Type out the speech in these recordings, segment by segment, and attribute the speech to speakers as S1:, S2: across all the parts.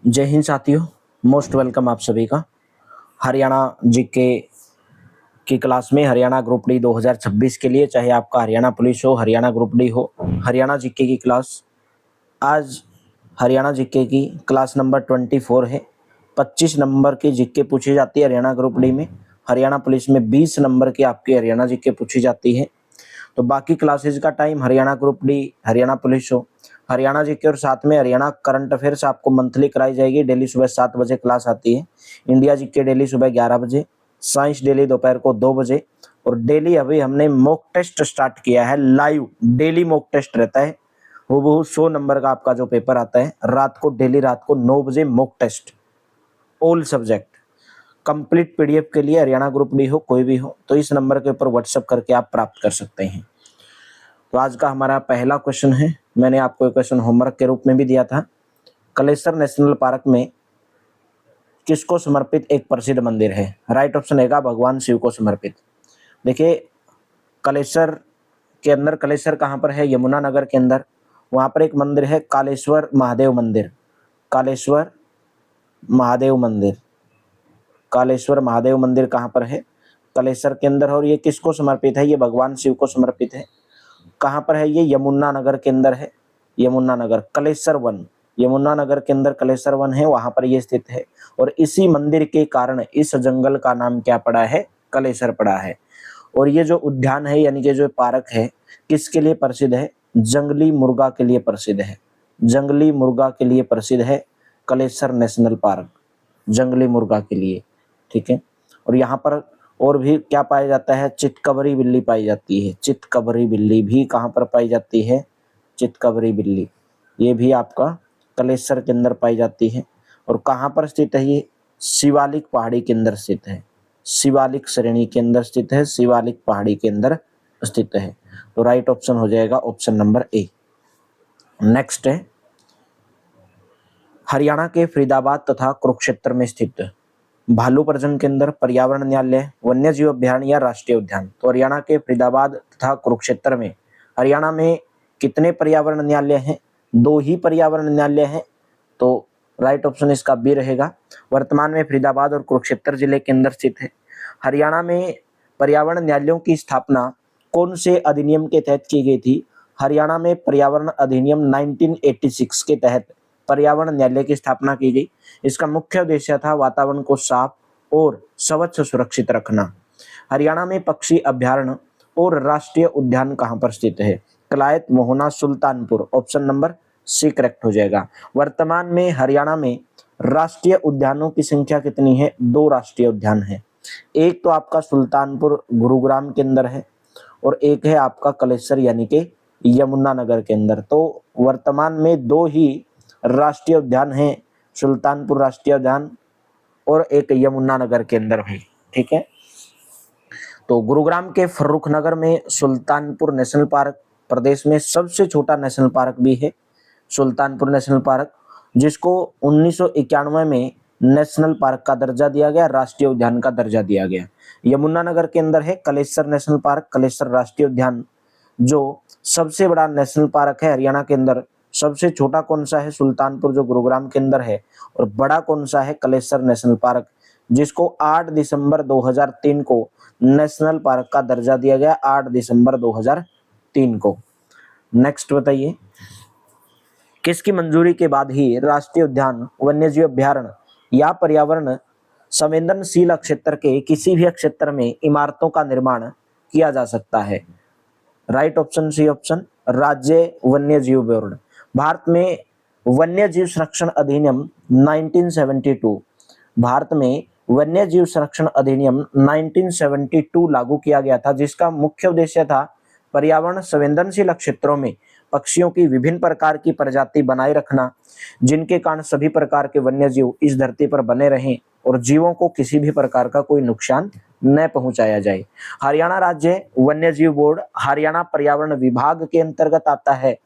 S1: जय हिंद साथियों, most welcome आप सभी का। हरियाणा जीके की क्लास में हरियाणा ग्रुप डी 2026 के लिए, चाहे आपका हरियाणा पुलिस हो, हरियाणा ग्रुप डी हो, हरियाणा जीके की क्लास आज हरियाणा जीके की क्लास नंबर 24 है। 25 नंबर की जीके पूछी जाती है हरियाणा ग्रुप डी में। हरियाणा पुलिस में 20 नंबर की आपकी हरियाणा जीके पूछी जाती है। तो बाकी क्लासेज का time Haryana group D, Haryana police हो, हरियाणा जीके और साथ में हरियाणा करंट अफेयर्स आपको मंथली कराई जाएगी। डेली सुबह 7 बजे क्लास आती है। इंडिया जीके डेली सुबह 11 बजे, साइंस डेली दोपहर को 2 बजे, और डेली अभी हमने मॉक टेस्ट स्टार्ट किया है। लाइव डेली मॉक टेस्ट रहता है। हूबहू 100 नंबर का आपका जो पेपर आता है, रात को डेली रात को 9 बजे mock test, all subject. Complete PDF के लिए हरियाणा ग्रुप डी हो, कोई भी हो, तो इस नंबर के ऊपर व्हाट्सएप करके आप प्राप्त कर सकते हैं। तो आज का हमारा पहला क्वेश्चन है, मैंने आपको एक क्वेश्चन होमवर्क के रूप में भी दिया था। कलेसर नेशनल पार्क में किसको समर्पित एक प्रसिद्ध मंदिर है? राइट ऑप्शन रहेगा भगवान शिव को समर्पित। देखिए, कलेसर के अंदर, कलेसर कहाँ पर है? यमुनानगर के अंदर। वहाँ पर एक मंदिर है कालेश्वर महादेव मंदिर। कालेश्वर महादेव मंदिर, कालेश्वर महादेव मंदिर कहाँ पर है? कलेसर के अंदर। और ये किसको समर्पित है? ये भगवान शिव को समर्पित है। कहाँ पर है ये? यमुनानगर के अंदर है। यमुनानगर कलेसर वन, यमुनानगर के अंदर कलेसर वन है, वहां पर ये स्थित है। और इसी मंदिर के कारण इस जंगल का नाम क्या पड़ा है? कलेसर पड़ा है। और ये जो उद्यान है, यानी कि जो पार्क है, किसके लिए प्रसिद्ध है? जंगली मुर्गा के लिए प्रसिद्ध है। जंगली मुर्गा के लिए प्रसिद्ध है कलेसर नेशनल पार्क, जंगली मुर्गा के लिए। ठीक है। और यहाँ पर और भी क्या पाया जाता है? चितकबरी बिल्ली पाई जाती है। चितकबरी बिल्ली भी कहाँ पर पाई जाती है? चितकबरी बिल्ली ये भी आपका कलेसर के अंदर पाई जाती है। और कहाँ पर स्थित है ये? शिवालिक पहाड़ी के अंदर स्थित है। शिवालिक श्रेणी के अंदर स्थित है, शिवालिक पहाड़ी के अंदर स्थित है। तो राइट ऑप्शन हो जाएगा ऑप्शन नंबर ए। नेक्स्ट है, हरियाणा के फरीदाबाद तथा कुरुक्षेत्र में स्थित भालू प्रजनन केंद्र, पर्यावरण न्यायालय, वन्य जीव अभ्यारण्य या राष्ट्रीय उद्यान। तो हरियाणा के फरीदाबाद तथा कुरुक्षेत्र में, हरियाणा में कितने पर्यावरण न्यायालय हैं? 2 ही पर्यावरण न्यायालय हैं। तो राइट ऑप्शन इसका बी रहेगा। वर्तमान में फरीदाबाद और कुरुक्षेत्र जिले के अंदर स्थित है। हरियाणा में पर्यावरण न्यायालयों की स्थापना कौन से अधिनियम के तहत की गई थी? हरियाणा में पर्यावरण अधिनियम 1986 के तहत पर्यावरण न्यायालय की स्थापना की गई। इसका मुख्य उद्देश्य था वातावरण को साफ और स्वच्छ सुरक्षित रखना। हरियाणा में पक्षी अभ्यारण्य और राष्ट्रीय उद्यान कहाँ पर स्थित है? Kalayat, Mohana, Sultanpur. Option number C correct हो जाएगा। वर्तमान में हरियाणा में राष्ट्रीय उद्यानों की संख्या कितनी है? 2 राष्ट्रीय उद्यान है। एक तो आपका सुल्तानपुर गुरुग्राम के अंदर है, और एक है आपका कलेसर यानी कि यमुनानगर के अंदर। तो वर्तमान में 2 ही राष्ट्रीय उद्यान हैं, सुल्तानपुर राष्ट्रीय उद्यान और एक यमुनानगर के अंदर भी। ठीक है। तो गुरुग्राम के फर्रुख नगर में सुल्तानपुर नेशनल पार्क प्रदेश में सबसे छोटा नेशनल पार्क भी है, सुल्तानपुर नेशनल पार्क, जिसको 1991 में नेशनल पार्क का दर्जा दिया गया, राष्ट्रीय उद्यान का दर्जा दिया गया। यमुनानगर के अंदर है कलेसर नेशनल पार्क, कलेसर राष्ट्रीय उद्यान, जो सबसे बड़ा नेशनल पार्क है हरियाणा के अंदर। सबसे छोटा कौन सा है? सुल्तानपुर जो गुरुग्राम के अंदर है। और बड़ा कौन सा है? कलेसर नेशनल पार्क, जिसको 8 दिसंबर 2003 को नेशनल पार्क का दर्जा दिया गया, 8 दिसंबर 2003 को। नेक्स्ट बताइए, किसकी मंजूरी के बाद ही राष्ट्रीय उद्यान, वन्यजीव अभ्यारण्य या पर्यावरण संवेदनशील क्षेत्र के किसी भी क्षेत्र में इमारतों का निर्माण किया जा सकता है? राइट ऑप्शन सी ऑप्शन, राज्य वन्य जीव बोर्ड। भारत में वन्य जीव संरक्षण अधिनियम 1972, भारत में वन्य जीव संरक्षण अधिनियम 1972 लागू किया गया था, जिसका मुख्य उद्देश्य था पर्यावरण संवेदनशील क्षेत्रों में पक्षियों की विभिन्न प्रकार की प्रजाति बनाए रखना, जिनके कारण सभी प्रकार के वन्य जीव इस धरती पर बने रहें और जीवों को किसी भी प्रकार का कोई नुकसान न पहुंचाया जाए। हरियाणा राज्य वन्य जीव बोर्ड हरियाणा पर्यावरण विभाग के अंतर्गत आता है।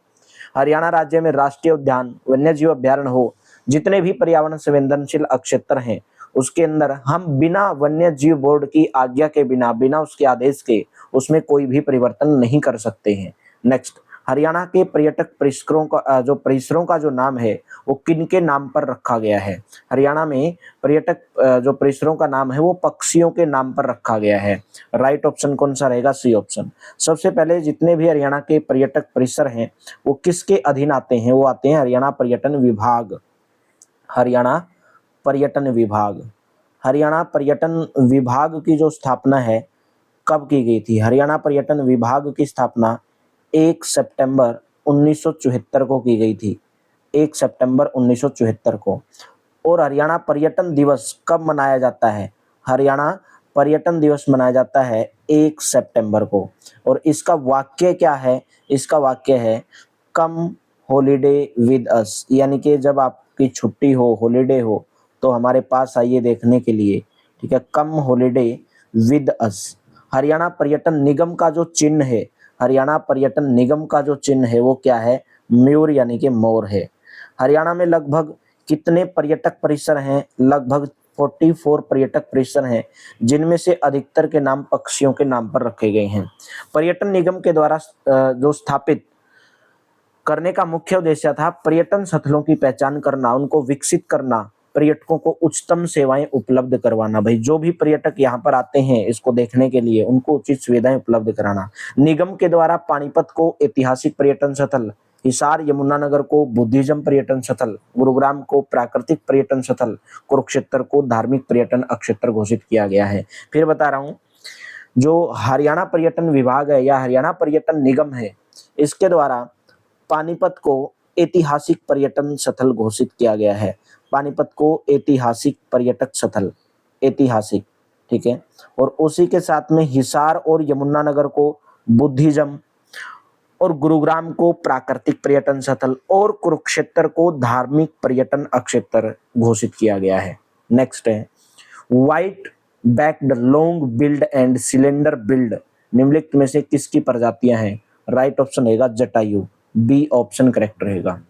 S1: हरियाणा राज्य में राष्ट्रीय उद्यान, वन्य जीव अभ्यारण्य हो, जितने भी पर्यावरण संवेदनशील क्षेत्र हैं, उसके अंदर हम बिना वन्य जीव बोर्ड की आज्ञा के, बिना उसके आदेश के, उसमें कोई भी परिवर्तन नहीं कर सकते हैं। नेक्स्ट, हरियाणा के पर्यटक परिसरों का परिसरों का जो नाम है वो किन के नाम पर रखा गया है? हरियाणा में पर्यटक जो परिसरों का नाम है वो पक्षियों के नाम पर रखा गया है। राइट ऑप्शन कौन सा रहेगा? C option. सबसे पहले जितने भी हरियाणा के पर्यटक परिसर हैं वो किसके अधीन आते हैं? वो आते हैं हरियाणा पर्यटन विभाग। हरियाणा पर्यटन विभाग। हरियाणा पर्यटन विभाग की जो स्थापना है कब की गई थी? हरियाणा पर्यटन विभाग की स्थापना 1 सितंबर 1974 को की गई थी। 1 सितंबर 1974 को। और हरियाणा पर्यटन दिवस कब मनाया जाता है? हरियाणा पर्यटन दिवस मनाया जाता है 1 सितंबर को। और इसका वाक्य क्या है? इसका वाक्य है कम हॉलिडे विद अस, यानी कि जब आपकी छुट्टी हो, हॉलिडे हो, तो हमारे पास आइए देखने के लिए। ठीक है, कम हॉलिडे विद अस। हरियाणा पर्यटन निगम का जो चिन्ह है, हरियाणा पर्यटन निगम का जो चिन्ह है वो क्या है? मयूर यानी कि मोर है। हरियाणा में लगभग कितने पर्यटक परिसर हैं? लगभग 44 पर्यटक परिसर हैं, जिनमें से अधिकतर के नाम पक्षियों के नाम पर रखे गए हैं। पर्यटन निगम के द्वारा जो स्थापित करने का मुख्य उद्देश्य था पर्यटन स्थलों की पहचान करना, उनको विकसित करना, पर्यटकों को उच्चतम सेवाएं उपलब्ध करवाना। भाई जो भी पर्यटक यहाँ पर आते हैं इसको देखने के लिए, उनको उचित सुविधाएं उपलब्ध कराना। निगम के द्वारा पानीपत को ऐतिहासिक पर्यटन स्थल, हिसार यमुनानगर को बुद्धिज्म पर्यटन स्थल, गुरुग्राम को प्राकृतिक पर्यटन स्थल, कुरुक्षेत्र को धार्मिक पर्यटन क्षेत्र घोषित किया गया है। फिर बता रहा हूँ, जो हरियाणा पर्यटन विभाग है या हरियाणा पर्यटन निगम है, इसके द्वारा पानीपत को ऐतिहासिक पर्यटन स्थल घोषित किया गया है। पानीपत को ऐतिहासिक पर्यटक स्थल, ऐतिहासिक, ठीक है। और उसी के साथ में हिसार और यमुनानगर को बुद्धिज्म, और गुरुग्राम को प्राकृतिक पर्यटन स्थल, और कुरुक्षेत्र को धार्मिक पर्यटन क्षेत्र घोषित किया गया है। नेक्स्ट है white backed long build and cylinder build निम्नलिखित में से किसकी प्रजातियां हैं? राइट ऑप्शन रहेगा जटायु, बी ऑप्शन करेक्ट रहेगा।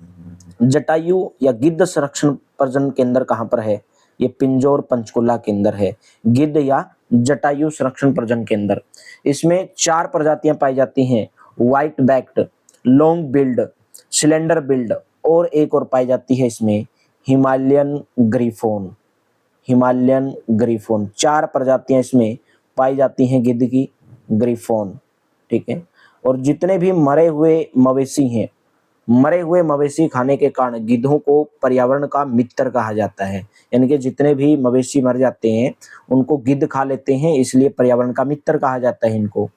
S1: जटायु या गिद्ध संरक्षण प्रजनन केंद्र कहाँ पर है? ये पिंजौर पंचकुला के अंदर है, गिद्ध या जटायु संरक्षण प्रजनन केंद्र। इसमें 4 प्रजातियां पाई जाती हैं, white backed, long build, cylinder build, और एक और पाई जाती है इसमें हिमालयन ग्रीफोन। हिमालयन ग्रीफोन 4 प्रजातियां इसमें पाई जाती हैं गिद्ध की, ग्रीफोन, ठीक है। और जितने भी मरे हुए मवेशी हैं, मरे हुए मवेशी खाने के कारण गिद्धों को पर्यावरण का मित्र कहा जाता है। यानी कि जितने भी मवेशी मर जाते हैं उनको गिद्ध खा लेते हैं, इसलिए पर्यावरण का मित्र कहा जाता है इनको।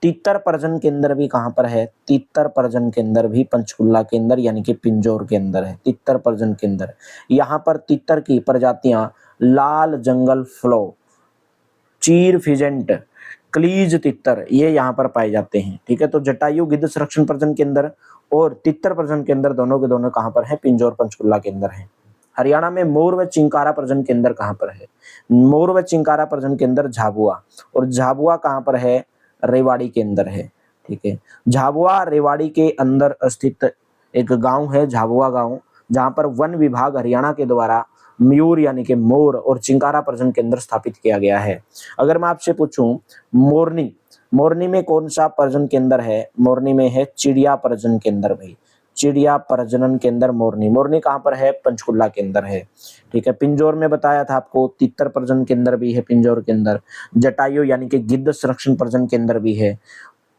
S1: तीतर प्रजनन केंद्र भी कहाँ पर है? तीतर प्रजनन केंद्र भी पंचकुला के अंदर यानी कि पिंजौर के अंदर है, तीतर प्रजनन केंद्र। यहाँ पर तीतर की प्रजातियां लाल जंगल फ्लो, चीर फिजेंट, क्लीज तितर, ये यहाँ पर पाए जाते हैं, ठीक है। तो जटायु गिद्ध संरक्षण प्रजनन केंद्र और तितर प्रजनन केंद्र दोनों के दोनों कहाँ पर है? पिंजौर पंचकुला के अंदर है। हरियाणा में मोर व चिंकारा प्रजनन केंद्र कहाँ पर है? मोर व चिंकारा प्रजनन केंद्र झाबुआ, और झाबुआ कहाँ पर है? रेवाड़ी के अंदर है, ठीक है। झाबुआ रेवाड़ी के अंदर स्थित एक गांव है, झाबुआ गांव, जहां पर वन विभाग हरियाणा के द्वारा मयूर यानी कि मोर और चिंकारा प्रजनन केंद्र स्थापित किया गया है। अगर मैं आपसे पूछूं मोरनी, मोरनी में कौन सा प्रजनन केंद्र है? मोरनी में है चिड़िया प्रजनन केंद्र। भाई चिड़िया प्रजनन केंद्र मोरनी, मोरनी कहाँ पर है? पंचकुला के अंदर है, ठीक है। पिंजौर में बताया था आपको तितर प्रजनन केंद्र भी है पिंजौर के अंदर, जटायु यानी कि गिद्ध संरक्षण प्रजनन केंद्र भी है,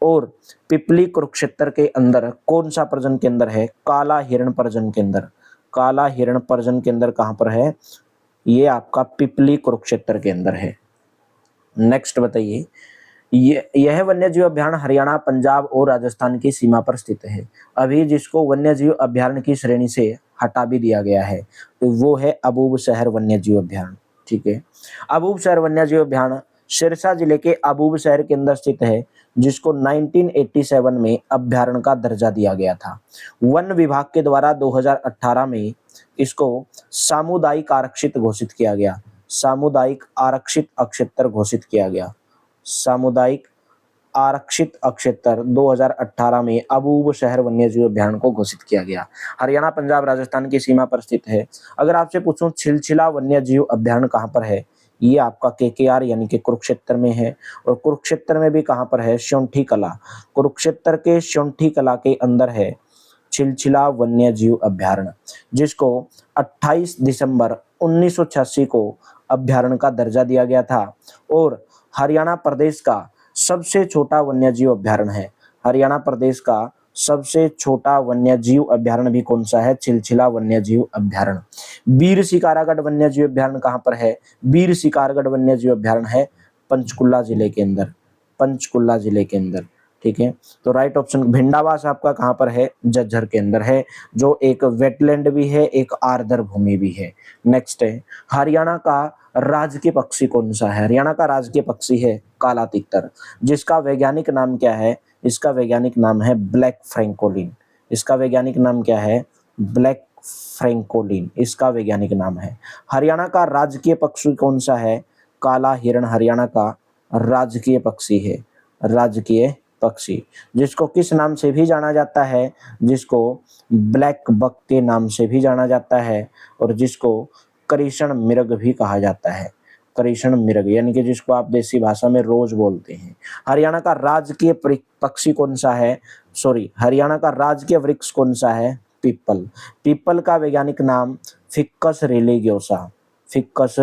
S1: और पिपली कुरुक्षेत्र के अंदर कौन सा प्रजनन केंद्र है? काला हिरण प्रजनन केंद्र। काला हिरण प्रजनन केंद्र कहाँ पर है? ये आपका पिपली कुरुक्षेत्र के अंदर है। नेक्स्ट बताइए, यह वन्यजीव अभ्यारण्य हरियाणा, पंजाब और राजस्थान की सीमा पर स्थित है। अभी जिसको वन्यजीव अभ्यारण्य की श्रेणी से हटा भी दिया गया है, तो वो है अबूब शहर वन्यजीव अभ्यारण्य, ठीक है। अबूब शहर वन्यजीव अभ्यारण्य सिरसा जिले के अबूब शहर के अंदर स्थित है, जिसको 1987 में अभ्यारण्य का दर्जा दिया गया था। वन विभाग के द्वारा 2018 में इसको सामुदायिक आरक्षित घोषित किया गया, सामुदायिक आरक्षित क्षेत्र घोषित किया गया। सामुदायिक आरक्षित क्षेत्र 2018 में अबूब शहर वन्यजीव अभ्यारण्य को घोषित किया गया। हरियाणा, पंजाब, राजस्थान की सीमा पर स्थित है। अगर आपसे पूछूं छिलछिला वन्यजीव अभ्यारण्य कहाँ पर है? ये आपका केकेआर यानी कि कुरुक्षेत्र में है। और कुरुक्षेत्र में भी कहाँ पर है, श्योंठी कला, कुरुक्षेत्र के श्योंठी कला के अंदर है छिलछिला वन्य जीव अभ्यारण्य, जिसको 28 दिसंबर 1986 को अभ्यारण्य का दर्जा दिया गया था। और हरियाणा प्रदेश का सबसे छोटा वन्य जीव अभ्यारण्य है। हरियाणा प्रदेश का सबसे छोटा वन्य जीव अभ्यारण्य भी कौन सा है, छिलछिला वन्य जीव अभ्यारण्य। वीर शिकारगढ़ वन्य जीव अभ्यारण्य कहाँ पर है, वीर शिकारगढ़ वन्य जीव अभ्यारण्य है पंचकुला जिले के अंदर, पंचकुला जिले के अंदर। ठीक है, तो राइट ऑप्शन भिंडावास आपका कहाँ पर है, झज्जर के अंदर है, जो एक वेटलैंड भी है, एक आर्द्र भूमि भी है। नेक्स्ट है, हरियाणा का राजकीय पक्षी कौन सा है, हरियाणा का राजकीय पक्षी है काला तितर, जिसका वैज्ञानिक नाम क्या है, इसका वैज्ञानिक नाम है ब्लैक फ्रैंकोलिन। इसका वैज्ञानिक नाम क्या है, ब्लैक फ्रैंकोलिन इसका वैज्ञानिक नाम है। हरियाणा का राजकीय पक्षी कौन सा है, काला हिरण हरियाणा का राजकीय पक्षी है, राजकीय पक्षी, जिसको किस नाम से भी जाना जाता है, जिसको ब्लैक बक के नाम से भी जाना जाता है, और जिसको करीशन मिर्ग भी कहा जाता है, करीशन मिर्ग यानी कि जिसको आप देसी भाषा में रोज बोलते हैं। हरियाणा का राजकीय पक्षी कौन सा है, हरियाणा का राजकीय वृक्ष कौन सा है, पीपल। पीपल का वैज्ञानिक नाम फिक्कस रिलीगियोसा, फिक्कस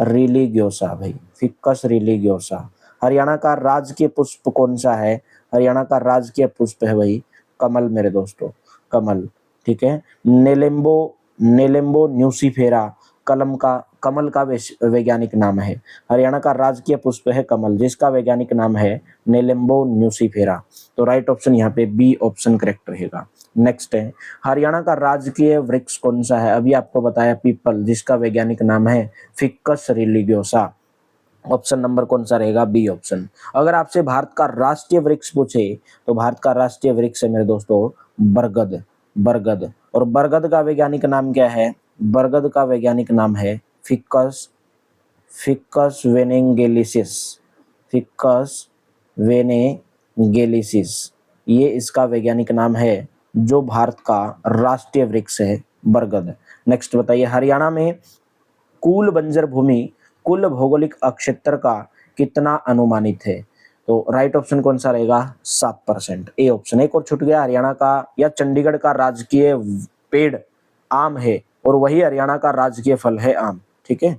S1: रिलीगियोसा भाई, फिक्कस रिलीगियोसा। हरियाणा का राजकीय पुष्प कौन सा है, हरियाणा का राजकीय पुष्प है भाई कमल मेरे दोस्तों, कमल। ठीक है, नेलेम्बो, नेलेम्बो न्यूसीफेरा कमल का वैज्ञानिक नाम है। हरियाणा का राजकीय पुष्प है कमल, जिसका वैज्ञानिक नाम है नेलेम्बो न्यूसीफेरा। तो राइट ऑप्शन यहाँ पे बी ऑप्शन करेक्ट रहेगा। नेक्स्ट है, हरियाणा का राजकीय वृक्ष कौन सा है, अभी आपको बताया पीपल, जिसका वैज्ञानिक नाम है फिक्कस रिलीगियोसा। ऑप्शन नंबर कौन सा रहेगा, बी ऑप्शन। अगर आपसे भारत का राष्ट्रीय वृक्ष पूछे तो भारत का राष्ट्रीय वृक्ष है मेरे दोस्तों बरगद, बरगद। और बरगद का वैज्ञानिक नाम क्या है, बरगद का वैज्ञानिक नाम है फिक्कस, फिक्कस वेनेगेलिसिस, फिक्कस वेनेगेलिसिस, ये इसका वैज्ञानिक नाम है, जो भारत का राष्ट्रीय वृक्ष है बरगद। नेक्स्ट बताइए, हरियाणा में कुल बंजर भूमि कुल भौगोलिक अक्षेत्र का कितना अनुमानित है, तो राइट ऑप्शन कौन सा रहेगा, 7%, ए ऑप्शन। एक और छूट गया, हरियाणा का या चंडीगढ़ का राजकीय पेड़ आम है, और वही हरियाणा का राजकीय फल है आम। ठीक है,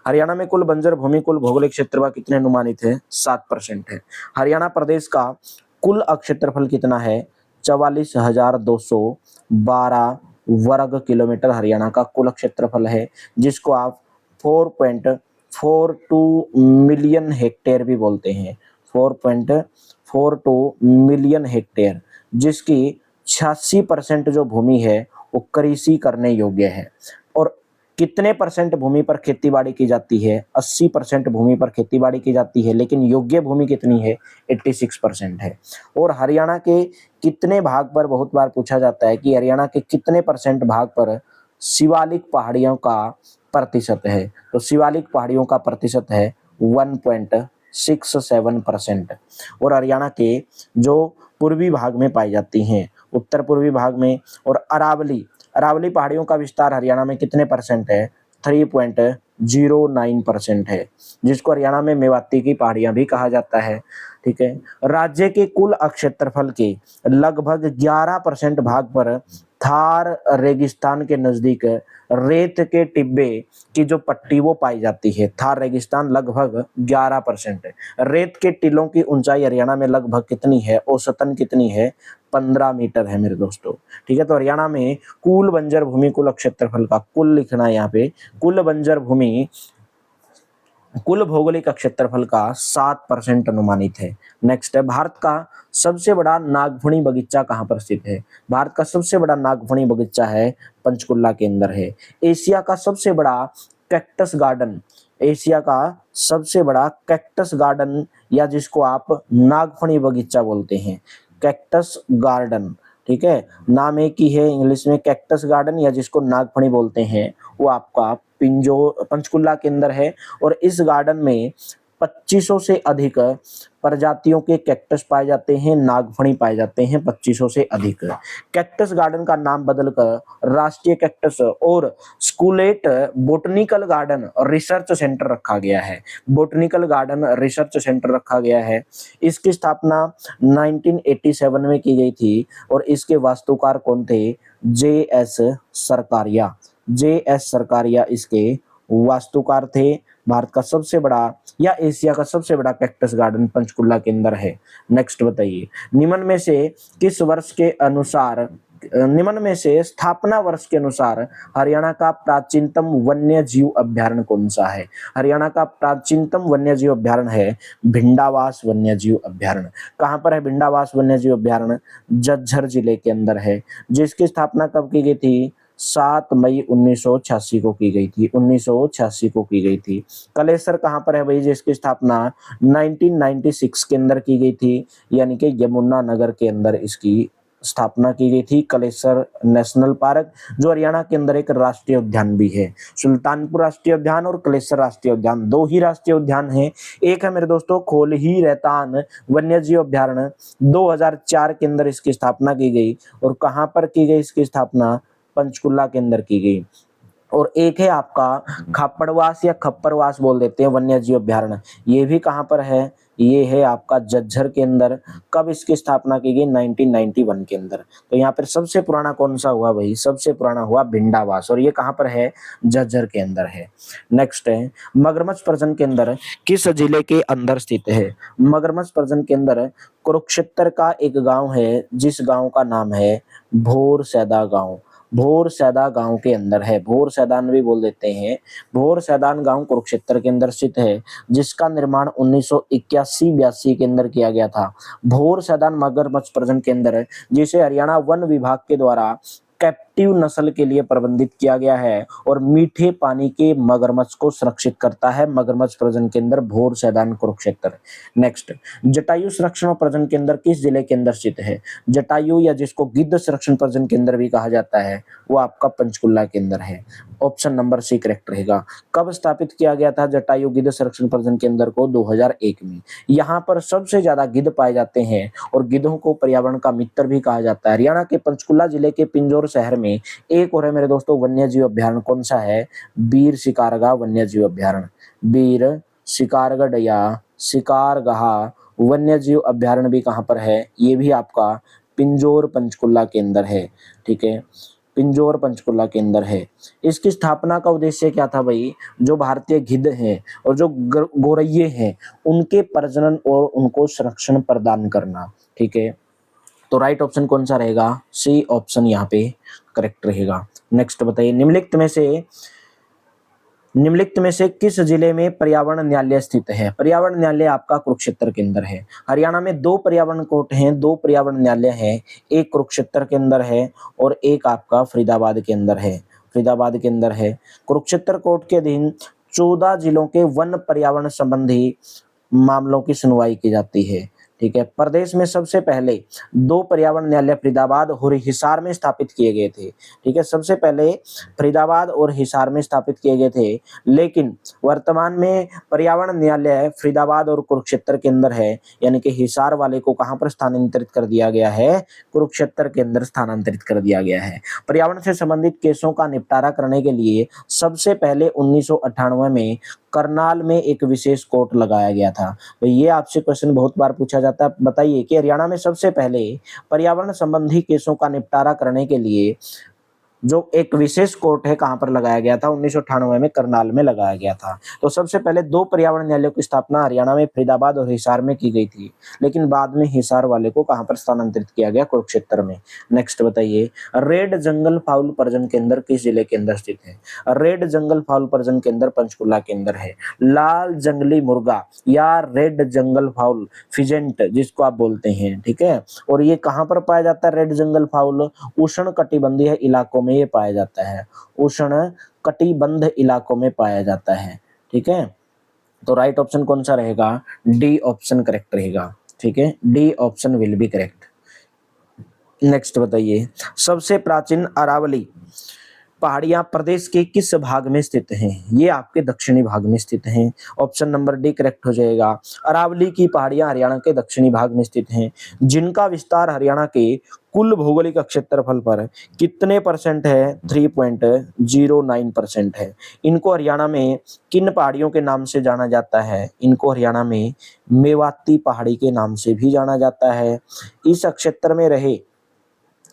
S1: हरियाणा में कुल बंजर भूमि कुल भौगोलिक क्षेत्र का कितने अनुमानित है, 7% है। हरियाणा प्रदेश का कुल क्षेत्रफल कितना है, 44,212 वर्ग किलोमीटर हरियाणा का कुल क्षेत्रफल है, जिसको आप 4.42 मिलियन हेक्टेयर भी बोलते हैं, 4.42 मिलियन हेक्टेयर, जिसकी 86% जो भूमि है वो कृषि करने योग्य है। और कितने परसेंट भूमि पर खेतीबाड़ी की जाती है, 80% भूमि पर खेतीबाड़ी की जाती है, लेकिन योग्य भूमि कितनी है, 86% है। और हरियाणा के कितने भाग पर, बहुत बार पूछा जाता है कि हरियाणा के कितने परसेंट भाग पर शिवालिक पहाड़ियों का प्रतिशत है, तो शिवालिक पहाड़ियों का प्रतिशत है 1.67%। और हरियाणा के जो पूर्वी भाग में पाई जाती हैं, उत्तर पूर्वी भाग में, और अरावली, अरावली पहाड़ियों का विस्तार हरियाणा में कितने परसेंट है, 3.09% है, जिसको हरियाणा में मेवाती की पहाड़ियां भी कहा जाता है। ठीक है, राज्य के कुल क्षेत्रफल के लगभग 11% भाग पर थार रेगिस्तान के नजदीक रेत के टिब्बे की जो पट्टी वो पाई जाती है। थार रेगिस्तान लगभग 11% है। रेत के टीलों की ऊंचाई हरियाणा में लगभग कितनी है, औसतन कितनी है, 15 मीटर है मेरे दोस्तों। ठीक है, तो हरियाणा में कुल बंजर भूमि कुल क्षेत्रफल का कुल लिखना है यहाँ पे, कुल बंजर भूमि कुल भौगोलिक क्षेत्रफल का 7% अनुमानित है। नेक्स्ट है, भारत का सबसे बड़ा नागफनी बगीचा कहाँ पर स्थित है, भारत का सबसे बड़ा नागफनी बगीचा है पंचकुला के अंदर है। एशिया का सबसे बड़ा कैक्टस गार्डन, एशिया का सबसे बड़ा कैक्टस गार्डन, या जिसको आप नागफनी बगीचा बोलते हैं, कैक्टस गार्डन। ठीक है, नाम एक ही है, इंग्लिश में कैक्टस गार्डन या जिसको नागफनी बोलते हैं, वो आपका पंचकुला के अंदर है। और इस गार्डन में 2500 से अधिक प्रजातियों के कैक्टस पाए जाते हैं, नागफनी पाए जाते हैं 2500 से अधिक। कैक्टस गार्डन का नाम बदलकर राष्ट्रीय कैक्टस और स्कूलेट बोटनिकल गार्डन रिसर्च सेंटर रखा गया है। बोटनिकल गार्डन रिसर्च सेंटर रखा गया है। इसकी स्थापना 1987 में की गई थी और इसके वास्तुकार कौन थे? जे.एस. सरकारिया। जे.एस. सरकारिया इसके वास्तुकार थे। भारत का सबसे बड़ा या एशिया का सबसे बड़ा कैक्टस गार्डन पंचकुला के अंदर है। नेक्स्ट बताइए, निम्न में से स्थापना वर्ष के अनुसार हरियाणा का प्राचीनतम वन्य जीव अभ्यारण्य कौन सा है? हरियाणा का प्राचीनतम वन्य जीव अभ्यारण्य है भिंडावास वन्य जीव अभ्यारण्य। कहां पर है भिंडावास वन्य जीव अभ्यारण्य? झज्जर जिले के अंदर है, जिसकी स्थापना कब की गई थी? 7 मई 1986 को की गई थी। 1986 को की गई थी। कलेसर कहां पर है भाई? जिसकी स्थापना 1996 के अंदर की गई थी, यानी कि यमुनानगर के अंदर इसकी स्थापना की गई थी। कलेसर नेशनल पार्क, जो हरियाणा के अंदर एक राष्ट्रीय उद्यान भी है। सुल्तानपुर राष्ट्रीय उद्यान और कलेसर राष्ट्रीय उद्यान, दो ही राष्ट्रीय उद्यान हैं। एक है मेरे दोस्तों खोलही रहतान वन्य जीव अभ्यारण्य, 2004 के अंदर इसकी स्थापना की गई। और कहां पर की गई इसकी स्थापना? पंचकुला के अंदर की गई। और एक है आपका खापड़वास या खप्परवास बोल देते हैं वन्य जीव अभ्यारण्य, ये भी कहां पर है? ये है आपका झज्जर के अंदर। कब इसकी स्थापना की गई? 1991 के अंदर। तो यहाँ पर सबसे पुराना कौन सा हुआ भाई? सबसे पुराना हुआ भिंडावास, और ये कहां पर है? झज्जर के अंदर है। नेक्स्ट है, मगरमच्छ प्रजनन के अंदर किस जिले के अंदर स्थित है? मगरमच्छ प्रजनन के अंदर कुरुक्षेत्र का एक गांव है, जिस गांव का नाम है भोरसैदा गांव। भोरसैदा गांव के अंदर है, भोर सैदान भी बोल देते हैं। भोर सैदान गांव कुरुक्षेत्र के अंदर स्थित है, जिसका निर्माण 1981-82 के अंदर किया गया था। भोर सैदान मगरमच्छ प्रजनन केंद्र है, जिसे हरियाणा वन विभाग के द्वारा कैप्टिव नस्ल के लिए प्रबंधित किया गया है और मीठे पानी के मगरमच्छ को सुरक्षित करता है। मगरमच्छ प्रजनन केंद्र भोर सैदान कुरुक्षेत्र। नेक्स्ट, जटायु संरक्षण और प्रजनन केंद्र किस जिले के अंदर स्थित है? जटायु या जिसको गिद्ध संरक्षण प्रजनन केंद्र भी कहा जाता है, वो आपका पंचकुला के अंदर है। ऑप्शन नंबर सी करेक्ट रहेगा। कब स्थापित किया गया था जटायु गिद्ध संरक्षण प्रजनन केंद्र को? 2001 में। यहाँ पर सबसे ज्यादा गिद्ध पाए जाते हैं और गिद्धों को पर्यावरण का मित्र भी कहा जाता है। हरियाणा के पंचकुला जिले के पिंजौर शहर में एक और है मेरे दोस्तों वन्य जीव अभ्यारण्य, कौन सा है? बीर शिकारगा वन्य जीव अभ्यारण्य। बीर शिकारगढ़ या शिकारगाह वन्य जीव अभ्यारण्य भी कहां पर है? ये भी आपका पिंजौर पंचकुला के अंदर है। ठीक है, पिंजौर पंचकुला के अंदर है। इसकी स्थापना का उद्देश्य क्या था भाई? जो भारतीय गिद्ध हैं और जो गोरैये हैं, उनके प्रजनन और उनको संरक्षण प्रदान करना। ठीक है, तो राइट ऑप्शन कौन सा रहेगा? सी ऑप्शन यहाँ पे करेक्ट रहेगा। नेक्स्ट बताइए, निम्नलिखित में से किस जिले में पर्यावरण न्यायालय स्थित है? पर्यावरण न्यायालय आपका कुरुक्षेत्र के अंदर है। हरियाणा में दो पर्यावरण कोर्ट हैं, दो पर्यावरण न्यायालय हैं, एक कुरुक्षेत्र के अंदर है और एक आपका फरीदाबाद के अंदर है। फरीदाबाद के अंदर है। कुरुक्षेत्र कोर्ट के अधीन 14 जिलों के वन पर्यावरण संबंधी मामलों की सुनवाई की जाती है। ठीक है, प्रदेश में सबसे पहले दो पर्यावरण न्यायालय फरीदाबाद और हिसार में स्थापित किए गए थे। ठीक है, सबसे पहले फरीदाबाद और हिसार में स्थापित किए गए थे, लेकिन वर्तमान में पर्यावरण न्यायालय फरीदाबाद और कुरुक्षेत्र के अंदर है, यानी कि हिसार वाले को कहां पर स्थानांतरित कर दिया गया है? कुरुक्षेत्र के अंदर स्थानांतरित कर दिया गया है। पर्यावरण से संबंधित केसों का निपटारा करने के लिए सबसे पहले 1998 में करनाल में एक विशेष कोर्ट लगाया गया था। तो ये आपसे क्वेश्चन बहुत बार पूछा जाता है, बताइए कि हरियाणा में सबसे पहले पर्यावरण संबंधी केसों का निपटारा करने के लिए जो एक विशेष कोर्ट है कहां पर लगाया गया था? 1998 में करनाल में लगाया गया था। तो सबसे पहले दो पर्यावरण न्यायालयों की स्थापना हरियाणा में फरीदाबाद और हिसार में की गई थी, लेकिन बाद में हिसार वाले को कहां पर स्थानांतरित किया गया? कुरुक्षेत्र में। नेक्स्ट बताइए, रेड जंगल फाउल प्रजनन केंद्र किस जिले के अंदर स्थित है? रेड जंगल फाउल प्रजनन केंद्र पंचकुला के अंदर है। लाल जंगली मुर्गा या रेड जंगल फाउल फिजेंट जिसको आप बोलते हैं, ठीक है, और ये कहां पर पाया जाता है? रेड जंगल फाउल उष्ण कटिबंधीय इलाकों में ये पाया जाता है। उष्ण कटिबंध इलाकों में पाया जाता है। ठीक है, तो राइट ऑप्शन कौन सा रहेगा? डी ऑप्शन करेक्ट रहेगा। ठीक है, D option will be correct. Next बताइए, सबसे प्राचीन अरावली पहाड़ियां प्रदेश के किस भाग में स्थित हैं? ये आपके दक्षिणी भाग में स्थित हैं। ऑप्शन नंबर डी करेक्ट हो जाएगा। अरावली की पहाड़ियां हरियाणा के दक्षिणी भाग में स्थित हैं, जिनका विस्तार हरियाणा के कुल भौगोलिक क्षेत्रफल पर कितने परसेंट है? 3.09% है। इनको हरियाणा में किन पहाड़ियों के नाम से जाना जाता है? इनको हरियाणा में मेवाती पहाड़ी के नाम से भी जाना जाता है। इस क्षेत्र में रहे,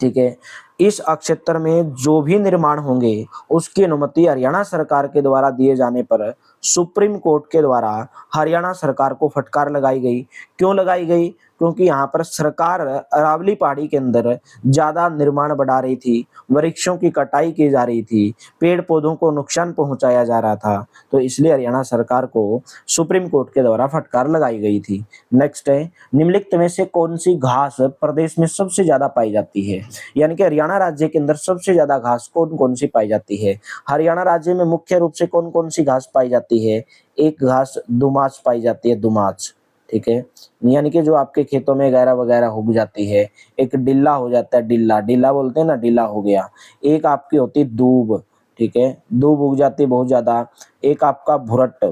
S1: ठीक है, इस क्षेत्र में जो भी निर्माण होंगे उसकी अनुमति हरियाणा सरकार के द्वारा दिए जाने पर सुप्रीम कोर्ट के द्वारा हरियाणा सरकार को फटकार लगाई गई। क्यों लगाई गई? क्योंकि यहाँ पर सरकार अरावली पहाड़ी के अंदर ज्यादा निर्माण बढ़ा रही थी, वृक्षों की कटाई की जा रही थी, पेड़ पौधों को नुकसान पहुंचाया जा रहा था, तो इसलिए हरियाणा सरकार को सुप्रीम कोर्ट के द्वारा फटकार लगाई गई थी। नेक्स्ट है, निम्नलिखित में से कौन सी घास प्रदेश में सबसे ज्यादा पाई जाती है? यानी कि हरियाणा राज्य के अंदर सबसे ज्यादा घास कौन कौन सी पाई जाती है? हरियाणा राज्य में मुख्य रूप से कौन कौन सी घास पाई जाती है? एक घास दुमाच पाई जाती है, दुमाच, ठीक है, यानी कि जो आपके खेतों में गैरा वगैरह उग जाती है। एक डिल्ला हो जाता है, डिल्ला, डिल्ला बोलते हैं ना, डिल्ला हो गया। एक आपकी होती है दूब, ठीक है, दूब उग जाती है बहुत ज्यादा। एक आपका भुरट,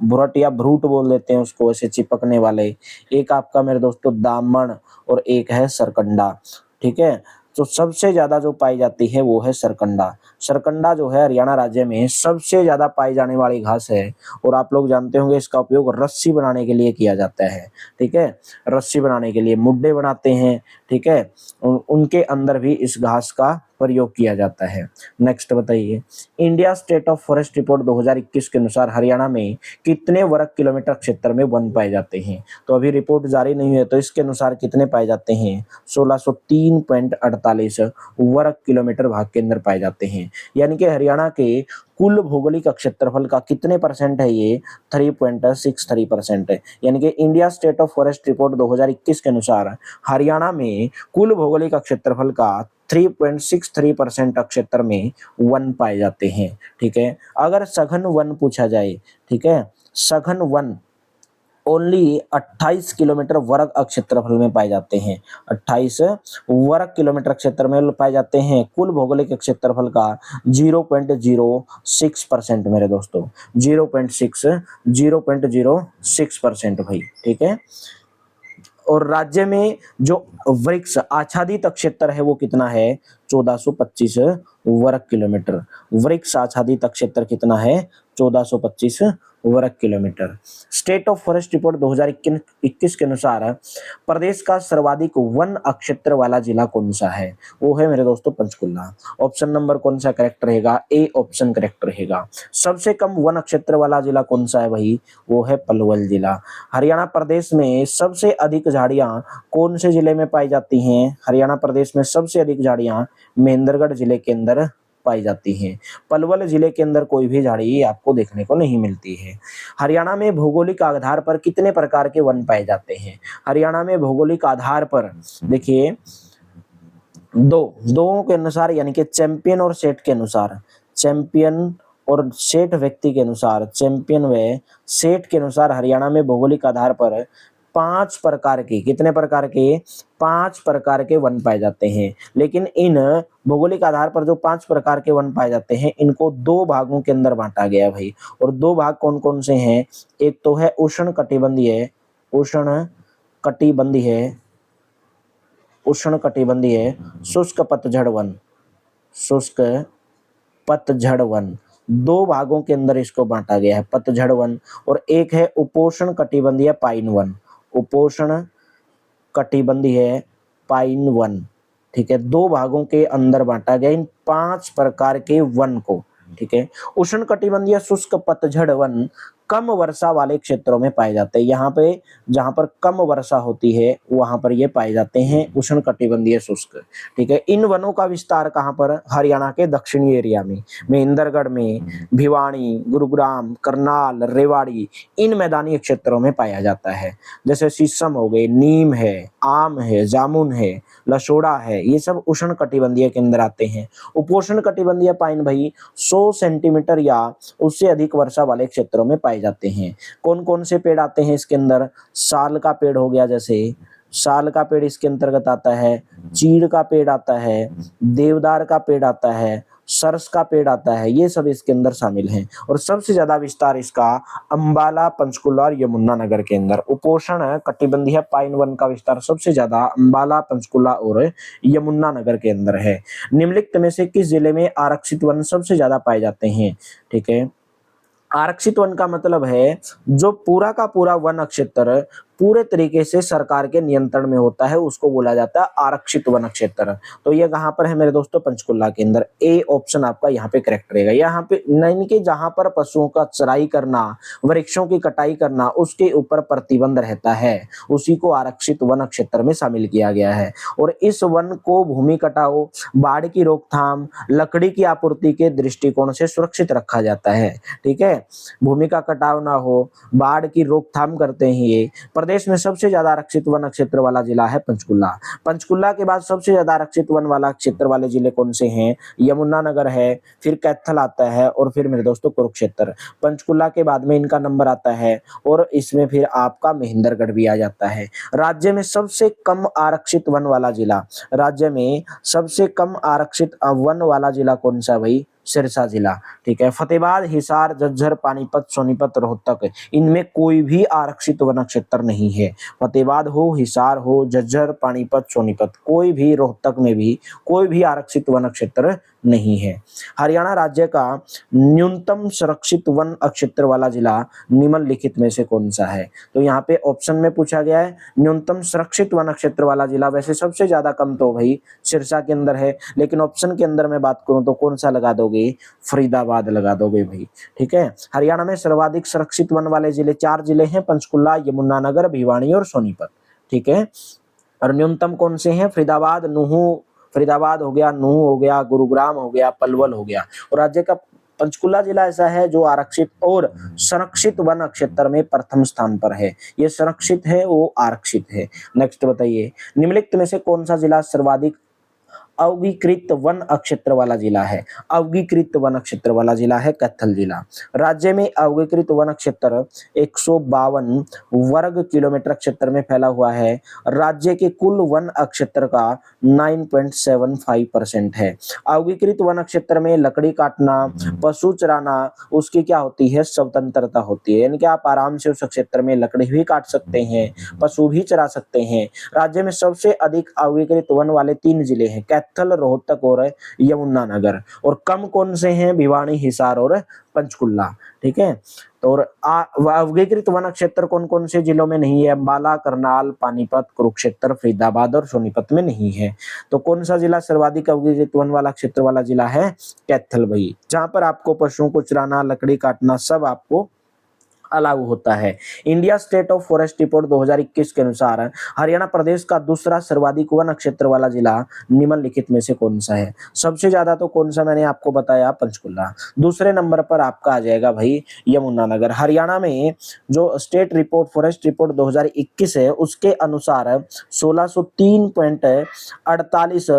S1: भुरट या भ्रूट बोल देते हैं उसको, ऐसे चिपकने वाले। एक आपका मेरे दोस्तों दामन, और एक है सरकंडा, ठीक है। तो सबसे ज्यादा जो पाई जाती है वो है सरकंडा। सरकंडा जो है हरियाणा राज्य में सबसे ज्यादा पाई जाने वाली घास है, और आप लोग जानते होंगे इसका उपयोग रस्सी बनाने के लिए किया जाता है, ठीक है, रस्सी बनाने के लिए मुड्डे बनाते हैं, ठीक है, उनके अंदर भी इस घास का प्रयोग किया जाता है। नेक्स्ट बताइए, India state of forest report 2021 के अनुसार हरियाणा में कितने वर्ग किलोमीटर क्षेत्र में वन पाए जाते हैं? तो अभी रिपोर्ट जारी नहीं हुई है, तो इसके अनुसार कितने पाए जाते हैं? 1603.48 वर्ग किलोमीटर भाग के अंदर पाए जाते हैं। यानी कि हरियाणा के कुल भौगोलिक क्षेत्रफल का कितने परसेंट है? ये 3.63% है। यानी कि India state of forest report 2021 के अनुसार हरियाणा में कुल भौगोलिक क्षेत्रफल का 3.63% क्षेत्र में वन पाए जाते हैं, ठीक है। अगर सघन वन पूछा जाए, ठीक है, सघन वन ओनली 28 किलोमीटर वर्ग क्षेत्रफल में पाए जाते हैं। 28 वर्ग किलोमीटर क्षेत्र में पाए जाते हैं। कुल भौगोलिक क्षेत्रफल का 0.06% मेरे दोस्तों, 0.06% भाई, ठीक है। और राज्य में जो वृक्ष आच्छादित क्षेत्र है वो कितना है? 1425 वर्ग किलोमीटर। वृक्ष आच्छादित क्षेत्र कितना है? 1425 वर्ग kilometre. State of forest report 2021 के अनुसार प्रदेश का सर्वाधिक वन क्षेत्र वाला जिला कौन सा है? वो है मेरे दोस्तों पंचकुला। ऑप्शन नंबर कौन सा करेक्ट रहेगा? ए ऑप्शन करेक्ट रहेगा। सबसे कम वन क्षेत्र वाला जिला कौन सा है भाई? वो है पलवल जिला। हरियाणा प्रदेश में सबसे अधिक झाड़ियां कौन से जिले में पाई जाती हैं? हरियाणा प्रदेश में सबसे अधिक झाड़ियां महेंद्रगढ़ जिले के अंदर पाई जाती हैं। पलवल जिले के अंदर कोई भी झाड़ी आपको देखने को नहीं मिलती है। हरियाणा में भौगोलिक आधार पर कितने प्रकार के वन पाए जाते हैं? हरियाणा में भौगोलिक आधार पर देखिए दो के अनुसार, यानी कि चैंपियन और सेट के अनुसार, चैंपियन और सेठ व्यक्ति के अनुसार, चैंपियन व सेठ के अनुसार हरियाणा में भौगोलिक आधार पर 5 प्रकार के, कितने प्रकार के? 5 प्रकार के वन पाए जाते हैं। लेकिन इन भौगोलिक आधार पर जो 5 प्रकार के वन पाए जाते हैं, इनको 2 भागों के अंदर बांटा गया भाई। और 2 भाग कौन कौन से हैं? एक तो है उष्ण कटिबंधीय, उष्ण कटिबंधीय, उष्ण कटिबंधीय शुष्क पतझड़ वन, शुष्क पतझड़ वन। 2 भागों के अंदर इसको बांटा गया है, पतझड़ वन। और एक है उपोष्ण कटिबंधीय पाइन वन, उपोष्ण कटिबंधीय पाइन वन, ठीक है। 2 भागों के अंदर बांटा गया इन 5 प्रकार के वन को, ठीक है। उष्ण कटिबंधीय शुष्क पतझड़ वन कम वर्षा वाले क्षेत्रों में पाए जाते हैं। यहाँ पे जहाँ पर कम वर्षा होती है वहां पर ये पाए जाते हैं उष्ण कटिबंधीय शुष्क, ठीक है। इन वनों का विस्तार कहाँ पर? हरियाणा के दक्षिणी एरिया में, महेंद्रगढ़ में, भिवानी, गुरुग्राम, करनाल, रेवाड़ी, इन मैदानी क्षेत्रों में पाया जाता है। जैसे शीशम हो गए, नीम है, आम है, जामुन है, लसोड़ा है, ये सब उष्ण कटिबंधीय के अंदर आते हैं। उपोष्ण कटिबंधीय पाइन भाई 100 सेंटीमीटर या उससे अधिक वर्षा वाले क्षेत्रों में पाए जाते हैं। कौन कौन से पेड़ आते हैं इसके अंदर? साल का पेड़ हो गया, जैसे साल का पेड़ इसके अंतर्गत आता है, चीड़ का पेड़ आता है, देवदार का पेड़ आता है, सरस का पेड़ आता है, ये सब इसके अंदर शामिल हैं। और सबसे ज्यादा विस्तार इसका अंबाला, पंचकुला और यमुनानगर के अंदर। उपोष्ण कटिबंधीय पाइन वन का विस्तार सबसे ज्यादा अंबाला, पंचकुला और यमुनानगर के अंदर है। निम्नलिखित में से किस जिले में आरक्षित वन सबसे ज्यादा पाए जाते हैं? ठीक है, आरक्षित वन का मतलब है जो पूरा का पूरा वन क्षेत्र पूरे तरीके से सरकार के नियंत्रण में होता है, उसको बोला जाता है आरक्षित वन क्षेत्र। तो ये कहां पर है मेरे दोस्तों? पंचकुला के अंदर। ए ऑप्शन आपका यहाँ पे करेक्ट रहेगा। यहाँ पे नहीं कि जहां पर पशुओं का चराई करना, वृक्षों की कटाई करना, उसके ऊपर प्रतिबंध रहता है, उसी को आरक्षित वन क्षेत्र में शामिल किया गया है। और इस वन को भूमि कटाव, बाढ़ की रोकथाम, लकड़ी की आपूर्ति के दृष्टिकोण से सुरक्षित रखा जाता है। ठीक है, भूमि का कटाव ना हो, बाढ़ की रोकथाम करते हैं ये। प्रदेश में सबसे ज्यादा आरक्षित वन क्षेत्र वाला जिला है पंचकुला। पंचकुला के बाद सबसे ज्यादा आरक्षित वन वाला क्षेत्र वाले जिले कौन से हैं? यमुनानगर है, फिर कैथल आता है और फिर मेरे दोस्तों कुरुक्षेत्र। पंचकुला के बाद में इनका नंबर आता है और इसमें फिर आपका महेंद्रगढ़ भी आ जाता है। राज्य में सबसे कम आरक्षित वन वाला जिला, राज्य में सबसे कम आरक्षित वन वाला जिला कौन सा भाई? सिरसा जिला। ठीक है, फतेहाबाद, हिसार, झज्जर, पानीपत, सोनीपत, रोहतक, इनमें कोई भी आरक्षित वन क्षेत्र नहीं है। फतेहाबाद हो, हिसार हो, झज्जर, पानीपत, सोनीपत, कोई भी, रोहतक में भी कोई भी आरक्षित वन क्षेत्र नहीं है। हरियाणा राज्य का न्यूनतम संरक्षित वन क्षेत्र वाला जिला निम्नलिखित में से कौन सा है? तो यहाँ पे ऑप्शन में पूछा गया है न्यूनतम संरक्षित वन क्षेत्र वाला जिला। वैसे सबसे ज्यादा कम तो भाई सिरसा के अंदर है, लेकिन ऑप्शन के अंदर मैं बात करूं तो कौन सा लगा दोगे? फरीदाबाद लगा दोगे भाई। ठीक है, हरियाणा में सर्वाधिक सुरक्षित वन वाले जिले 4 जिले हैं, पंचकुला, यमुनानगर, भिवानी और सोनीपत। ठीक है, और न्यूनतम कौन से हैं? फरीदाबाद, नूहू, फरीदाबाद हो गया, नूहू हो गया, गुरुग्राम हो गया, पलवल हो गया। और राज्य का पंचकुला जिला ऐसा है जो आरक्षित और संरक्षित वन क्षेत्र में प्रथम स्थान पर है। ये संरक्षित है, वो आरक्षित है। नेक्स्ट बताइए, निम्नलिखित में से कौन सा जिला सर्वाधिक अवगीकृत वन क्षेत्र वाला जिला है? अवगीकृत वन क्षेत्र वाला जिला है कैथल जिला। राज्य में अवगीकृत वन क्षेत्र 152 वर्ग किलोमीटर क्षेत्र में फैला हुआ है। राज्य के कुल वन क्षेत्र का 9.75% है। अवगीकृत वन क्षेत्र में लकड़ी काटना, पशु चराना, उसकी क्या होती है? स्वतंत्रता होती है, यानी कि आप आराम से उस क्षेत्र में लकड़ी भी काट सकते हैं, पशु भी चरा सकते हैं। राज्य में सबसे अधिक अवगीकृत वन वाले 3 जिले हैं, कैथल, रोहतक और यमुनानगर। और कम कौन से हैं? भिवानी, हिसार और पंचकुला। ठीक है, तो और अवगीकृत वन क्षेत्र कौन कौन से जिलों में नहीं है? अंबाला, करनाल, पानीपत, कुरुक्षेत्र, फरीदाबाद और सोनीपत में नहीं है। तो कौन सा जिला सर्वाधिक अवगीकृत वन वाला क्षेत्र वाला जिला है? कैथल भाई, जहां पर आपको पशुओं को चराना, लकड़ी काटना सब आपको अलाउ होता है। India state of forest report 2021 के अनुसार हरियाणा प्रदेश का दूसरा सर्वाधिक वन क्षेत्र वाला जिला निम्नलिखित में से कौन सा है? सबसे ज्यादा तो कौन सा मैंने आपको बताया? पंचकुला। दूसरे नंबर पर आपका आ जाएगा भाई यमुनानगर। हरियाणा में जो स्टेट रिपोर्ट, फॉरेस्ट रिपोर्ट 2021 है, उसके अनुसार 1603.48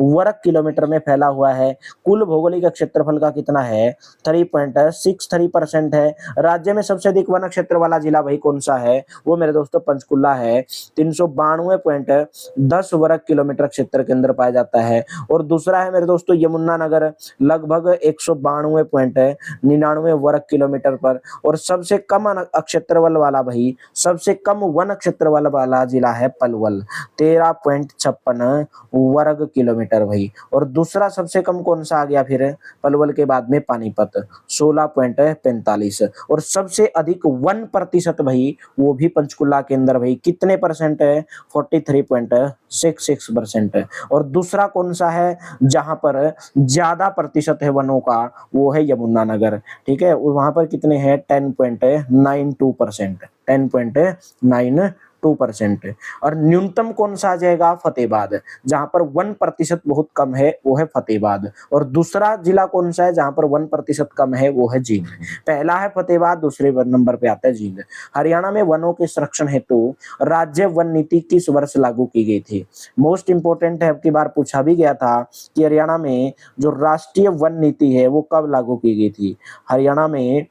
S1: वर्ग किलोमीटर में फैला हुआ है। कुल भौगोलिक क्षेत्रफल का कितना है? 3.63% है। राज्य में सबसे अधिक वन क्षेत्र वाला जिला भाई कौन सा है? वो मेरे दोस्तों पंचकुला है। 392.10 वर्ग किलोमीटर क्षेत्र के अंदर पाया जाता है। और दूसरा है मेरे दोस्तों यमुनानगर, लगभग 192.99 वर्ग किलोमीटर पर। और सबसे कम क्षेत्रफल वाला भाई, सबसे कम वन क्षेत्रफल वाला जिला है पलवल, 13.56 वर्ग किलोमीटर भाई। और दूसरा सबसे कम कौन सा आ गया फिर पलवल के बाद में? पानीपत, 16.45। और सबसे अधिक 1% भाई वो भी पंचकुला के अंदर भाई, कितने परसेंट है? 43.66%। और दूसरा कौन सा है जहां पर ज्यादा प्रतिशत है वनों का? वो है यमुनानगर। ठीक है, वहां पर कितने हैं? 10.92%, 10.92%। और न्यूनतम कौन सा आ जाएगा? फतेहाबाद, जहां पर 1% बहुत कम है, वो है फतेहाबाद। और दूसरा जिला कौन सा है जहां पर 1% कम है? वो है जींद। पहला है फतेहाबाद, दूसरे नंबर पे आता है जींद। हरियाणा में वनों के संरक्षण हेतु राज्य वन नीति किस वर्ष लागू की गई थी? मोस्ट इंपोर्टेंट है, अब की बार पूछा भी गया था कि हरियाणा में जो राष्ट्रीय वन नीति है वो कब लागू की गई थी? हरियाणा में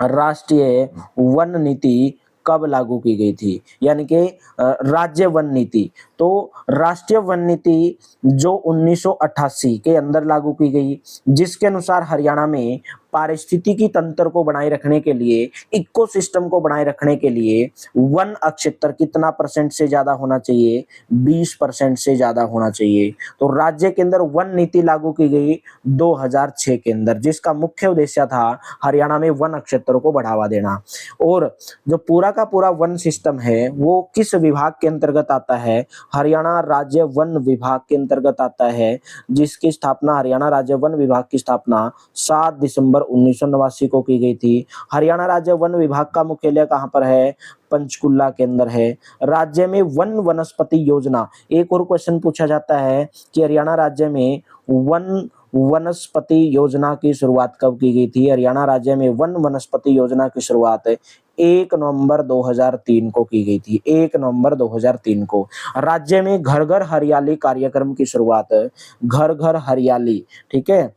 S1: राष्ट्रीय वन नीति कब लागू की गई थी, यानी कि राज्य वन नीति। तो राष्ट्रीय वन नीति जो 1988 के अंदर लागू की गई, जिसके अनुसार हरियाणा में पारिस्थितिकी तंत्र को बनाए रखने के लिए, इकोसिस्टम को बनाए रखने के लिए वन अक्षेत्र कितना परसेंट से ज्यादा होना चाहिए, 20% से ज्यादा होना चाहिए। तो राज्य के अंदर वन नीति लागू की गई 2006 के अंदर, जिसका मुख्य उद्देश्य था हरियाणा में वन क्षेत्रों को बढ़ावा देना। और जो पूरा का पूरा वन सिस्टम है वो किस विभाग के अंतर्गत आता है, हरियाणा राज्य वन विभाग के अंतर्गत आता है, जिसकी स्थापना, हरियाणा राज्य वन विभाग की स्थापना 7 दिसंबर 1989 को की गई थी। हरियाणा राज्य वन विभाग का मुख्यालय कहाँ पर है, पंचकुला के अंदर है। राज्य में वन वनस्पति योजना, एक और क्वेश्चन पूछा जाता है कि हरियाणा राज्य में वन वनस्पति योजना की शुरुआत कब की गई थी। हरियाणा राज्य में वन वनस्पति योजना की शुरुआत 1 नवंबर 2003 को की गई थी, 1 नवंबर 2003 को। राज्य में घर घर हरियाली कार्यक्रम की शुरुआत, घर घर हरियाली, ठीक है,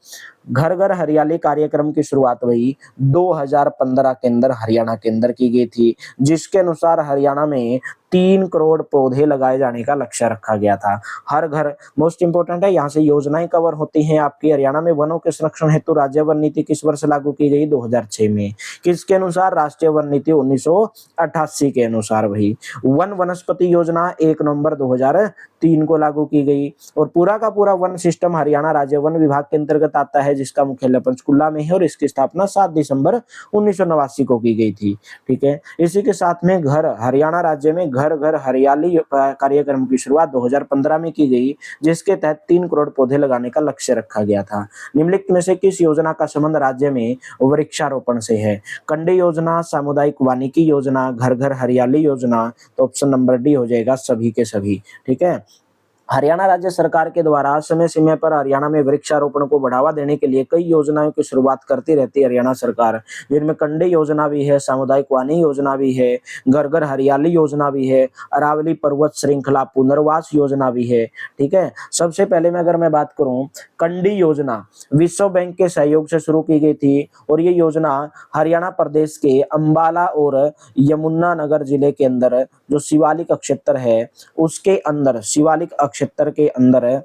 S1: घर घर हरियाली कार्यक्रम की शुरुआत हुई 2015 के अंदर हरियाणा के अंदर की गई थी, जिसके अनुसार हरियाणा में 3 करोड़ पौधे लगाए जाने का लक्ष्य रखा गया था। हर घर, मोस्ट इंपोर्टेंट है, यहाँ से योजनाएं कवर होती हैं आपकी। हरियाणा में वनों के संरक्षण हेतु राज्य वन नीति किस वर्ष लागू की गई, 2006 में। किसके अनुसार, राष्ट्रीय वन नीति 1988 के अनुसार। वही वन वनस्पति योजना 1 नवंबर 2003 को लागू की गई। और पूरा का पूरा वन सिस्टम हरियाणा राज्य वन विभाग के अंतर्गत आता है, जिसका मुख्यालय पंचकुला में है, और इसकी स्थापना 7 दिसंबर 1989 को की गई थी। ठीक है, इसी के साथ में हरियाणा राज्य में घर घर हरियाली कार्यक्रम की शुरुआत 2015 में की गई, जिसके तहत 3 करोड़ पौधे लगाने का लक्ष्य रखा गया था। निम्नलिखित में से किस योजना का संबंध राज्य में वृक्षारोपण से है, कंडे योजना, सामुदायिक वानिकी योजना, घर घर हरियाली योजना। तो ऑप्शन नंबर डी हो जाएगा, सभी के सभी। ठीक है, हरियाणा राज्य सरकार के द्वारा समय समय पर हरियाणा में वृक्षारोपण को बढ़ावा देने के लिए कई योजनाओं की शुरुआत करती रहती है हरियाणा सरकार, जिनमें कंडे योजना भी है, सामुदायिक वानी योजना भी है, घर घर हरियाली योजना भी है, अरावली पर्वत श्रृंखला पुनर्वास योजना भी है। ठीक है, सबसे पहले मैं अगर मैं बात करूं, कंडी योजना विश्व बैंक के सहयोग से शुरू की गई थी, और ये योजना हरियाणा प्रदेश के अंबाला और यमुनानगर जिले के अंदर जो शिवालिक क्षेत्र है उसके अंदर, शिवालिक क्षेत्र के अंदर है,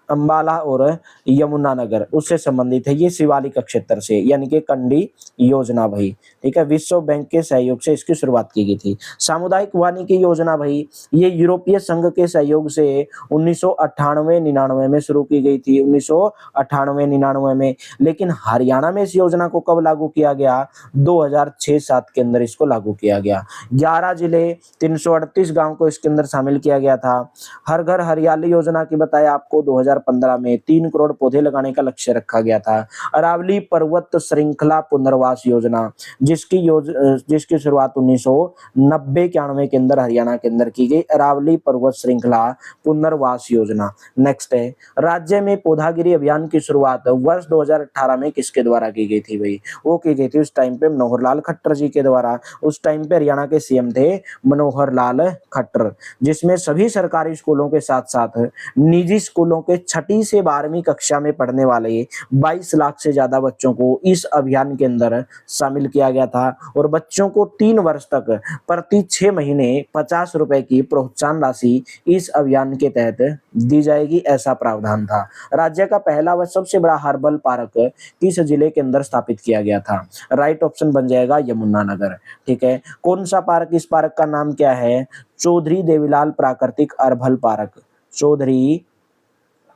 S1: अंबाला और यमुनानगर उससे संबंधित है, ये शिवालिक क्षेत्र से, यानी कि कंडी योजना भाई। ठीक है, विश्व बैंक के सहयोग से इसकी शुरुआत की गई थी। सामुदायिक वानिकी योजना भाई, ये यूरोपीय संघ के सहयोग से 1998-99 में शुरू की गई थी, 1998-99 में। लेकिन हरियाणा में इस योजना को कब लागू किया गया, 2006-07 के अंदर इसको लागू किया गया। 11 जिले 338 गांव को इसके अंदर शामिल किया गया था। हर घर हरियाली योजना की बताया आपको, 2015 में 3 करोड़ पौधे लगाने का लक्ष्य रखा गया था। अरावली पर्वत श्रृंखला पुनर्वास योजना, जिसकी शुरुआत 1990-91 के अंदर हरियाणा के अंदर की गई, अरावली पर्वत श्रृंखला पुनर्वास योजना। नेक्स्ट है, राज्य में पौधागिरी अभियान की शुरुआत वर्ष 2018 में किसके द्वारा की गई थी भाई, वो की गई थी उस टाइम पे मनोहर लाल खट्टर जी के द्वारा। उस टाइम पे हरियाणा के सीएम थे मनोहर लाल खट्टर, जिसमें सभी सरकारी स्कूलों के साथ साथ निजी स्कूलों के 6ठी से 12वीं कक्षा में पढ़ने वाले 22 लाख से ज्यादा बच्चों को इस अभियान के अंदर शामिल किया गया था। और बच्चों को 3 वर्ष तक प्रति 6 महीने 50 रुपए की प्रोत्साहन राशि इस अभियान के तहत दी जाएगी, ऐसा प्रावधान था। राज्य का पहला व सबसे बड़ा हर्बल पार्क किस जिले के अंदर स्थापित किया गया था, राइट ऑप्शन बन जाएगा यमुनानगर। ठीक है, कौन सा पार्क, इस पार्क का नाम क्या है, चौधरी देवीलाल प्राकृतिक हर्बल पार्क, चौधरी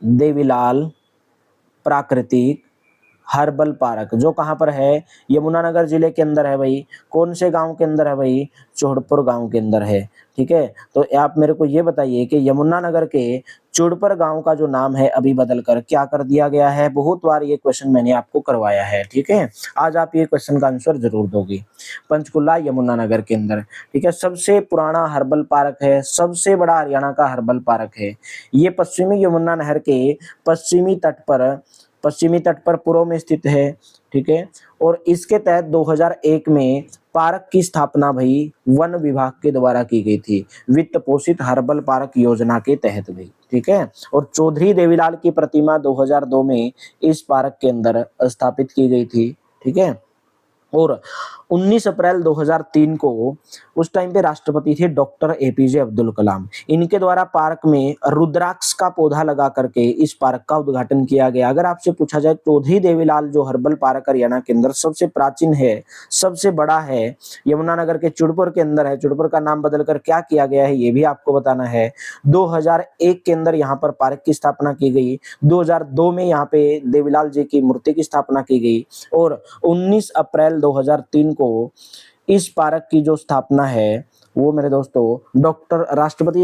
S1: देवीलाल प्राकृतिक हर्बल पार्क, जो कहाँ पर है, यमुनानगर जिले के अंदर है भाई। कौन से गांव के अंदर है भाई, चौड़पुर गांव के अंदर है। ठीक है, तो आप मेरे को ये बताइए कि यमुनानगर के चौड़पुर गांव का जो नाम है अभी बदलकर क्या कर दिया गया है। बहुत बार ये क्वेश्चन मैंने आपको करवाया है। ठीक है, आज आप ये क्वेश्चन का आंसर जरूर दोगे। पंचकुला यमुनानगर के अंदर। ठीक है, सबसे पुराना हर्बल पार्क है, सबसे बड़ा हरियाणा का हर्बल पार्क है। ये पश्चिमी यमुना नहर के पश्चिमी तट पर पूर्व में स्थित है। ठीक है, और इसके तहत 2001 में पार्क की स्थापना भाई वन विभाग के द्वारा की गई थी, वित्त पोषित हर्बल पार्क योजना के तहत भाई। ठीक है, और चौधरी देवीलाल की प्रतिमा 2002 में इस पार्क के अंदर स्थापित की गई थी। ठीक है, और 19 अप्रैल 2003 को उस टाइम पे राष्ट्रपति थे डॉक्टर एपीजे अब्दुल कलाम। इनके द्वारा पार्क में रुद्राक्ष का पौधा लगा करके इस पार्क का उद्घाटन किया गया। अगर आपसे पूछा जाए चौधरी देवीलाल जो हर्बल पार्क हरियाणा के अंदर सबसे प्राचीन है, सबसे बड़ा है, यमुनानगर के चुड़पुर के अंदर है, चुड़पुर का नाम बदलकर क्या किया गया है ये भी आपको बताना है। 2001 के अंदर यहाँ पर पार्क की स्थापना की गई, 2002 में यहाँ पे देवीलाल जी की मूर्ति की स्थापना की गई और 19 अप्रैल 2003 को इस पार्क की जो स्थापना है वो मेरे दोस्तों राष्ट्रपति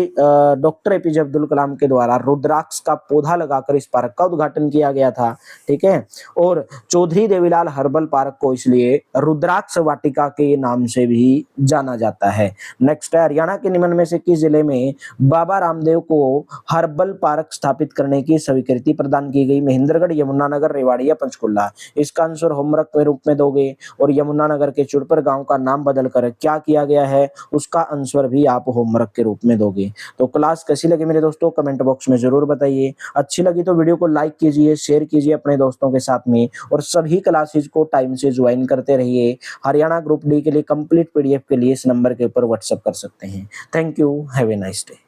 S1: डॉक्टर एपीजे अब्दुल कलाम के द्वारा रुद्राक्ष का पौधा लगाकर इस पार्क का उद्घाटन किया गया था। ठीक है, और चौधरी देवीलाल हर्बल पार्क को इसलिए रुद्राक्ष वाटिका के नाम से भी जाना जाता है। नेक्स्ट है, हरियाणा के निम्न में से किस जिले में बाबा रामदेव को हर्बल पार्क स्थापित करने की स्वीकृति प्रदान की गई? महेंद्रगढ़, यमुनानगर, रेवाड़ी या पंचकुला? इसका आंसर होमवर्क के रूप में दोगे और यमुनानगर के चुड़पुर गांव का नाम बदलकर क्या किया गया है उसका आंसर भी आप होमवर्क के रूप में दोगे। तो क्लास कैसी लगी मेरे दोस्तों कमेंट बॉक्स में जरूर बताइए। अच्छी लगी तो वीडियो को लाइक कीजिए, शेयर कीजिए अपने दोस्तों के साथ में और सभी क्लासेज को टाइम से ज्वाइन करते रहिए। हरियाणा ग्रुप डी के लिए कंप्लीट पीडीएफ के लिए इस नंबर के ऊपर व्हाट्सएप कर सकते हैं। Thank you, have a nice day.